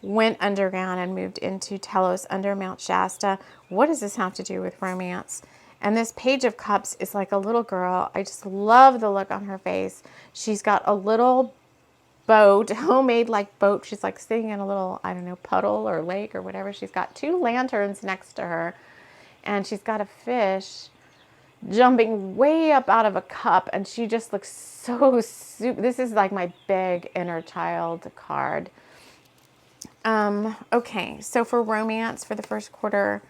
went underground and moved into Telos under Mount Shasta. What does this have to do with romance? And this Page of Cups is like a little girl. I just love the look on her face. She's got a little boat, homemade boat. She's sitting in a little, I don't know, puddle or lake or whatever. She's got 2 lanterns next to her, and she's got a fish jumping way up out of a cup, and she just looks so super. This is like my big inner child card. Okay, so for romance for the first quarter,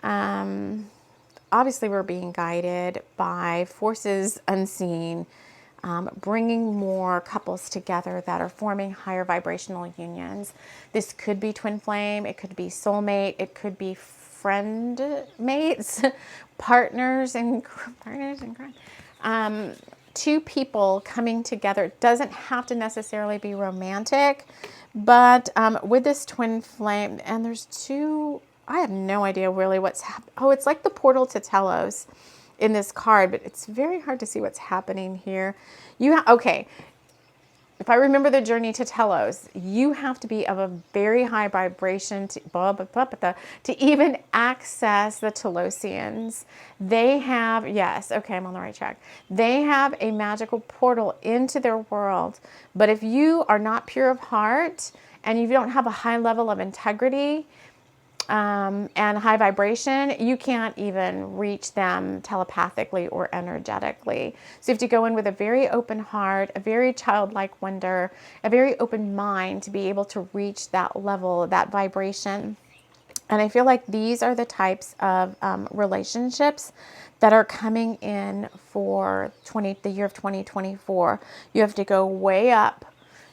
obviously we're being guided by forces unseen, bringing more couples together that are forming higher vibrational unions. This could be twin flame, it could be soulmate, it could be friend mates, partners in crime. 2 people coming together. It doesn't have to necessarily be romantic, but with this twin flame, and there's 2, I have no idea really what's happening. Oh, it's like the portal to Telos in this card, but it's very hard to see what's happening here. Okay, if I remember the journey to Telos, you have to be of a very high vibration to even access the Telosians. They have, yes, okay, I'm on the right track. They have a magical portal into their world. But if you are not pure of heart and you don't have a high level of integrity, and high vibration, you can't even reach them telepathically or energetically. So you have to go in with a very open heart, a very childlike wonder, a very open mind to be able to reach that level, that vibration. And I feel like these are the types of relationships that are coming in for the year of 2024. You have to go way up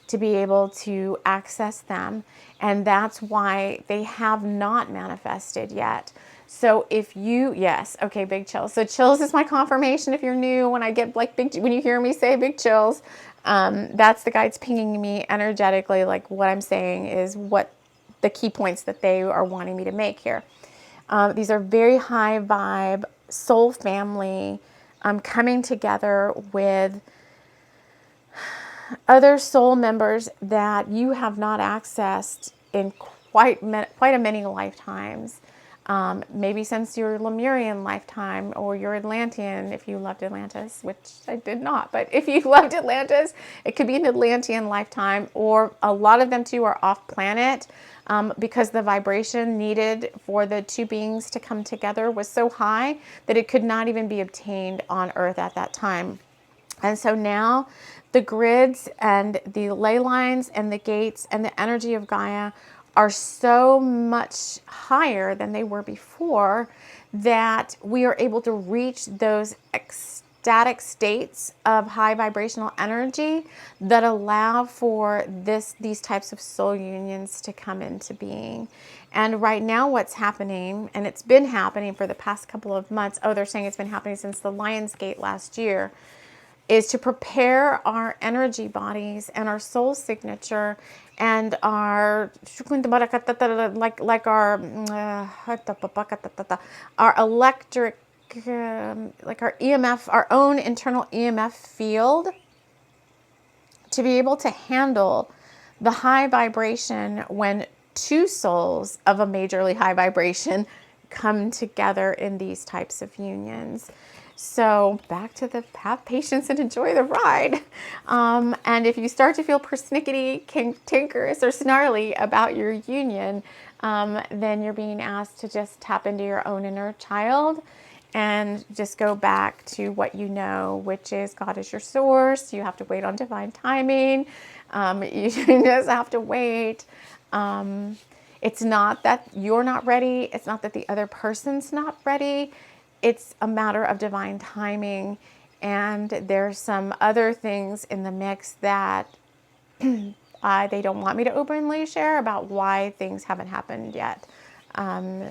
to be able to access them. And that's why they have not manifested yet. So if you, yes, okay, big chills. So chills is my confirmation. If you're new, when I get when you hear me say big chills, that's the guides pinging me energetically. What I'm saying is what the key points that they are wanting me to make here. These are very high vibe, soul family, coming together with other soul members that you have not accessed in quite a many lifetimes. Maybe since your Lemurian lifetime or your Atlantean, if you loved Atlantis, which I did not, but if you loved Atlantis, it could be an Atlantean lifetime, or a lot of them too are off planet, because the vibration needed for the 2 beings to come together was so high that it could not even be obtained on Earth at that time. And so now the grids and the ley lines and the gates and the energy of Gaia are so much higher than they were before that we are able to reach those ecstatic states of high vibrational energy that allow for these types of soul unions to come into being. And right now what's happening, and it's been happening for the past couple of months, they're saying it's been happening since the Lion's Gate last year, is to prepare our energy bodies and our soul signature and our our electric, our EMF, our own internal EMF field, to be able to handle the high vibration when 2 souls of a majorly high vibration come together in these types of unions. So back to the have patience and enjoy the ride. And if you start to feel persnickety, cantankerous, or snarly about your union, then you're being asked to just tap into your own inner child and just go back to what you know, which is God is your source. You have to wait on divine timing. You just have to wait. It's not that you're not ready. It's not that the other person's not ready. It's a matter of divine timing. And there's some other things in the mix that they don't want me to openly share about why things haven't happened yet.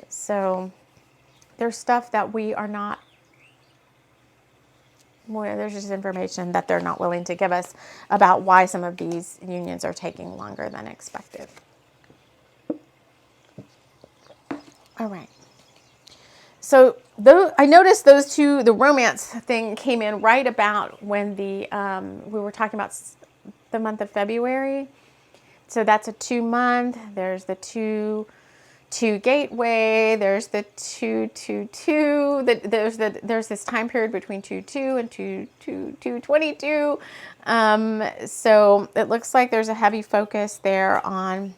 So there's stuff that we are not, well, there's just information that they're not willing to give us about why some of these unions are taking longer than expected. All right. So I noticed those two, the romance thing came in right about when we were talking about the month of February. So that's a 2-month. There's the 2 gateway. There's the 222. There's this time period between 22 and 222. So it looks like there's a heavy focus there on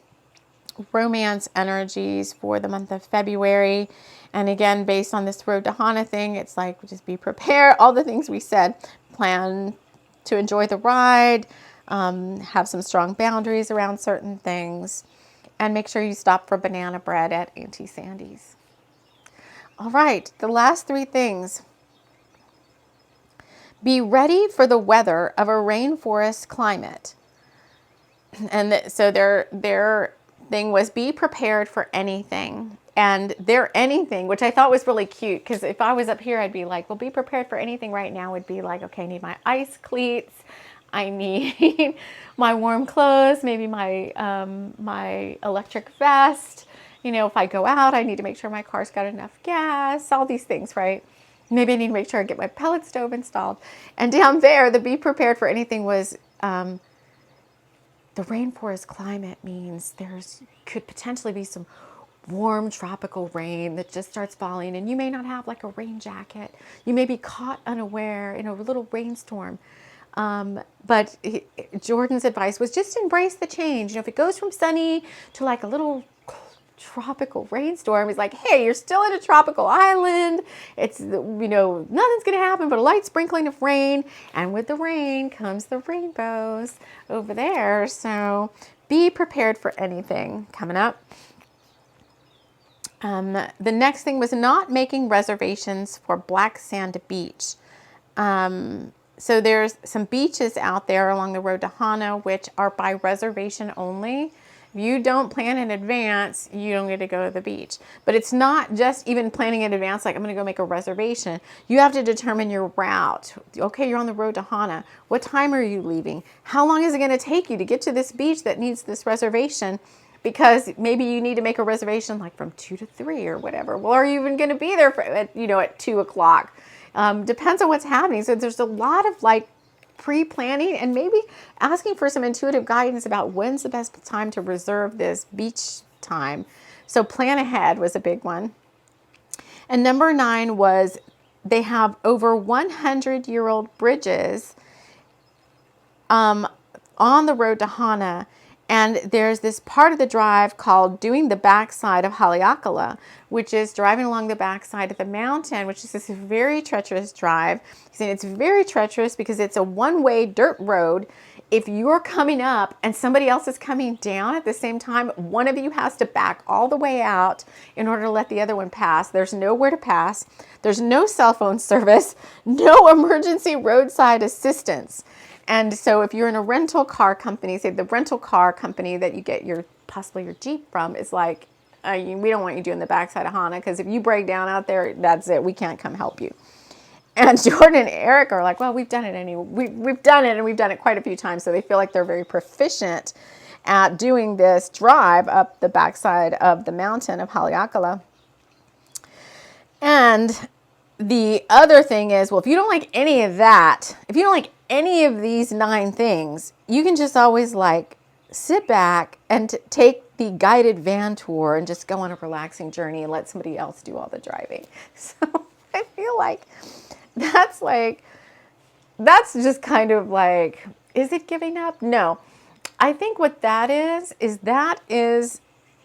romance energies for the month of February. And again, based on this Road to Hana thing, it's like just be prepared. All the things we said, plan to enjoy the ride, have some strong boundaries around certain things, and make sure you stop for banana bread at Auntie Sandy's. All right, the last 3 things. Be ready for the weather of a rainforest climate. And so their thing was be prepared for anything. And their anything, which I thought was really cute, because if I was up here, I'd be like, well, be prepared for anything right now would be like, okay, I need my ice cleats. I need my warm clothes, maybe my my electric vest. You know, if I go out, I need to make sure my car's got enough gas, all these things, right? Maybe I need to make sure I get my pellet stove installed. And down there, the be prepared for anything was the rainforest climate means could potentially be some warm tropical rain that just starts falling, and you may not have like a rain jacket. You may be caught unaware in a little rainstorm. But Jordan's advice was just embrace the change. You know, if it goes from sunny to like a little tropical rainstorm, he's like, hey, you're still in a tropical island. It's, you know, nothing's going to happen but a light sprinkling of rain. And with the rain comes the rainbows over there. So be prepared for anything coming up. The next thing was not making reservations for Black Sand Beach. So there's some beaches out there along the road to Hana, which are by reservation only. If you don't plan in advance, you don't get to go to the beach. But it's not just even planning in advance, like I'm going to go make a reservation. You have to determine your route. Okay, you're on the road to Hana. What time are you leaving? How long is it going to take you to get to this beach that needs this reservation? Because maybe you need to make a reservation like from 2 to 3 or whatever. Well, are you even going to be there for, at 2 o'clock? Depends on what's happening. So there's a lot of like pre-planning and maybe asking for some intuitive guidance about when's the best time to reserve this beach time. So plan ahead was a big one. And number 9 was they have over 100-year-old bridges on the road to Hana. And there's this part of the drive called doing the backside of Haleakala, which is driving along the backside of the mountain, which is this very treacherous drive. And it's very treacherous because it's a one-way dirt road. If you're coming up and somebody else is coming down at the same time, one of you has to back all the way out in order to let the other one pass. There's nowhere to pass. There's no cell phone service, no emergency roadside assistance. And so if you're in a rental car company, say the rental car company that you get possibly your Jeep from is like, we don't want you doing the backside of Hana because if you break down out there, that's it. We can't come help you. And Jordan and Eric are like, well, we've done it anyway. We've done it, and we've done it quite a few times. So they feel like they're very proficient at doing this drive up the backside of the mountain of Haleakala. And the other thing is, well, if you don't like any of that, if you don't like any of these 9 things, you can just always like sit back and take the guided van tour and just go on a relaxing journey and let somebody else do all the driving. So I feel like that's just kind of like, is it giving up? No. I think what that is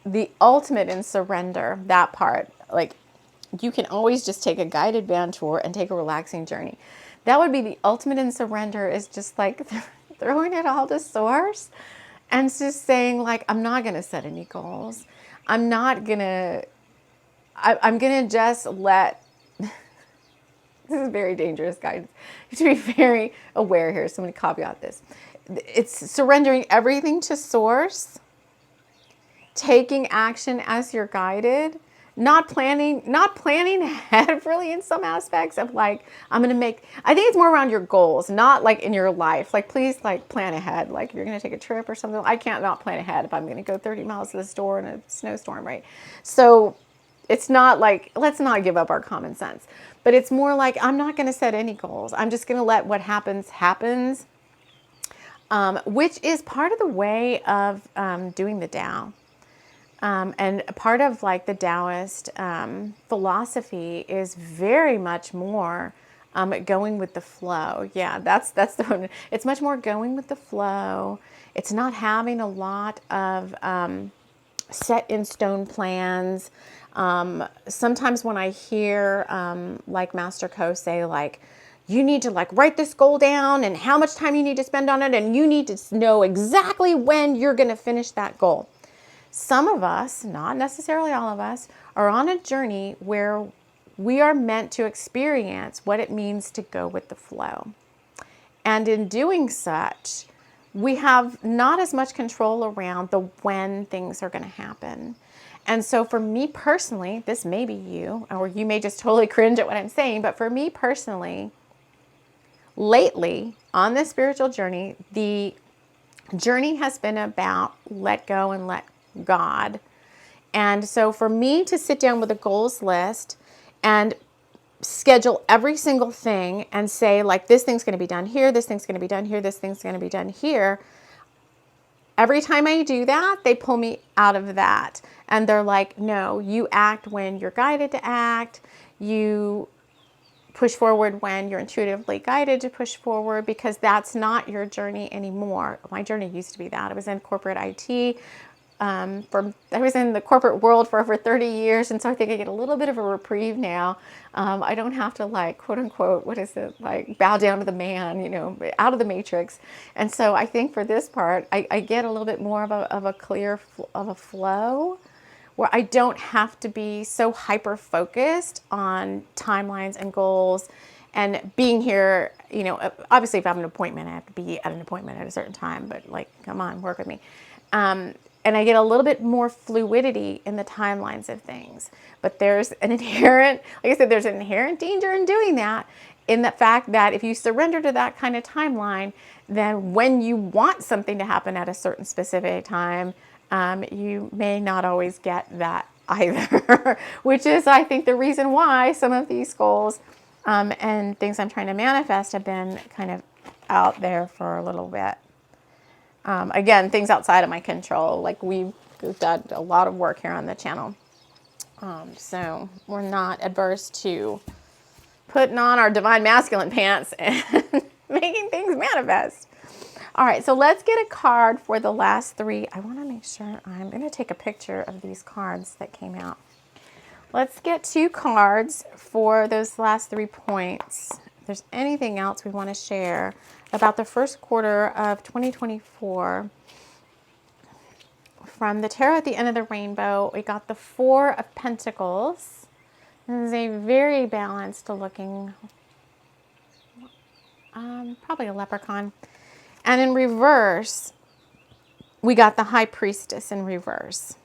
the ultimate in surrender, that part. Like, you can always just take a guided van tour and take a relaxing journey. That would be the ultimate in surrender, is just like throwing it all to source and just saying like, I'm not going to set any goals. I'm going to just let This is very dangerous, guys. You have to be very aware here. So I'm going to caveat this. It's surrendering everything to source, taking action as you're guided, not planning ahead really in some aspects of like, I think it's more around your goals, not like in your life. Like, please like plan ahead. Like if you're going to take a trip or something, I can't not plan ahead if I'm going to go 30 miles to the store in a snowstorm, right? So it's not like, let's not give up our common sense, but it's more like, I'm not going to set any goals. I'm just going to let what happens, which is part of the way of doing the Tao. And part of like the Taoist philosophy is very much more going with the flow. Yeah, that's the one. It's much more going with the flow. It's not having a lot of set in stone plans. Sometimes when I hear like Master Ko say like, you need to like write this goal down and how much time you need to spend on it, and you need to know exactly when you're going to finish that goal. Some of us, not necessarily all of us, are on a journey where we are meant to experience what it means to go with the flow. And in doing such, we have not as much control around the when things are going to happen. And so for me personally, this may be you, or you may just totally cringe at what I'm saying, but for me personally, lately on this spiritual journey, the journey has been about let go and let God. And so for me to sit down with a goals list and schedule every single thing and say like, this thing's going to be done here, this thing's going to be done here, this thing's going to be done here. Every time I do that, they pull me out of that. And they're like, no, you act when you're guided to act. You push forward when you're intuitively guided to push forward, because that's not your journey anymore. My journey used to be that. I was in corporate IT. I was in the corporate world for over 30 years, and so I think I get a little bit of a reprieve now. I don't have to like, quote unquote, what is it, like bow down to the man, out of the matrix. And so I think for this part, I get a little bit more of a clear of a flow, where I don't have to be so hyper focused on timelines and goals and being here. Obviously if I have an appointment, I have to be at an appointment at a certain time, but like, come on, work with me. And I get a little bit more fluidity in the timelines of things. But there's an inherent, like I said, there's an inherent danger in doing that, in the fact that if you surrender to that kind of timeline, then when you want something to happen at a certain specific time, you may not always get that either, which is, I think, the reason why some of these goals and things I'm trying to manifest have been kind of out there for a little bit. Again, things outside of my control. Like we've done a lot of work here on the channel. So we're not adverse to putting on our divine masculine pants and making things manifest. All right, so let's get a card for the last three. I want to make sure I'm going to take a picture of these cards that came out. Let's get 2 cards for those last 3 points. If there's anything else we want to share about the first quarter of 2024. From the Tarot at the End of the Rainbow, we got the 4 of Pentacles. This is a very balanced looking, probably a leprechaun. And in reverse, we got the High Priestess in reverse.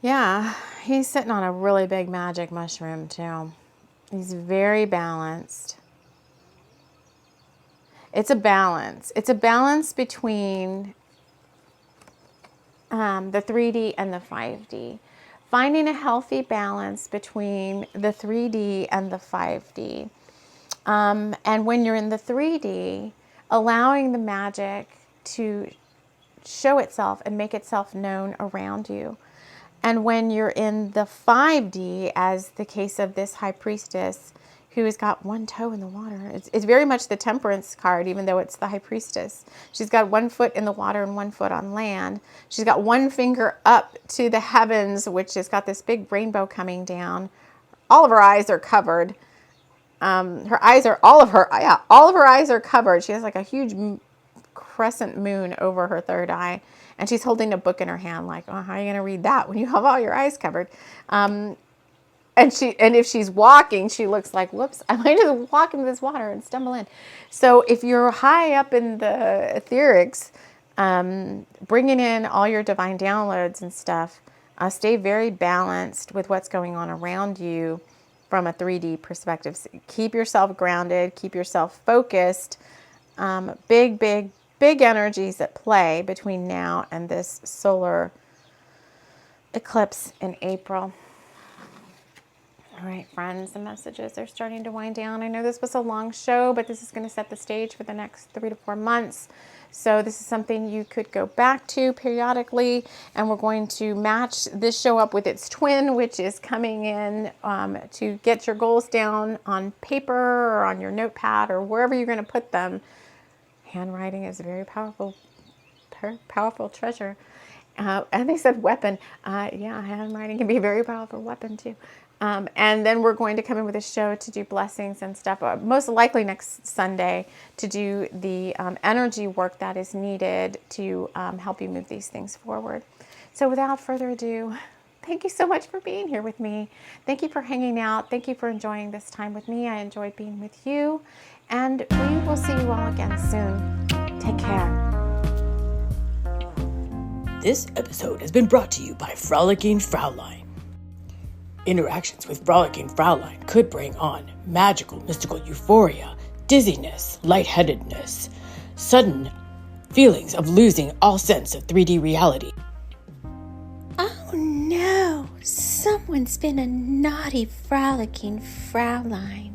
Yeah, he's sitting on a really big magic mushroom too. He's very balanced. It's a balance. It's a balance between the 3D and the 5D. Finding a healthy balance between the 3D and the 5D. And when you're in the 3D, allowing the magic to show itself and make itself known around you. And when you're in the 5D, as the case of this High Priestess, who has got one toe in the water. It's very much the Temperance card, even though it's the High Priestess. She's got one foot in the water and one foot on land. She's got one finger up to the heavens, which has got this big rainbow coming down. All of her eyes are covered. All of her eyes are covered. She has like a huge crescent moon over her third eye. And she's holding a book in her hand like, oh, how are you going to read that when you have all your eyes covered? And if she's walking, she looks like, whoops, I might just walk into this water and stumble in. So if you're high up in the etherics, bringing in all your divine downloads and stuff, stay very balanced with what's going on around you from a 3D perspective. Keep yourself grounded, keep yourself focused. Big energies at play between now and this solar eclipse in April. All right, friends, the messages are starting to wind down. I know this was a long show, but this is going to set the stage for the next 3 to 4 months. So this is something you could go back to periodically, and we're going to match this show up with its twin, which is coming in to get your goals down on paper or on your notepad or wherever you're going to put them. Handwriting is a very powerful treasure. And they said weapon. Yeah, handwriting can be a very powerful weapon too. And then we're going to come in with a show to do blessings and stuff, most likely next Sunday, to do the energy work that is needed to help you move these things forward. So without further ado, thank you so much for being here with me. Thank you for hanging out. Thank you for enjoying this time with me. I enjoyed being with you. And we will see you all again soon. Take care. This episode has been brought to you by Frolicking Fraulein. Interactions with Frolicking Fraulein could bring on magical, mystical euphoria, dizziness, lightheadedness, sudden feelings of losing all sense of 3D reality. Oh no, someone's been a naughty Frolicking Fraulein.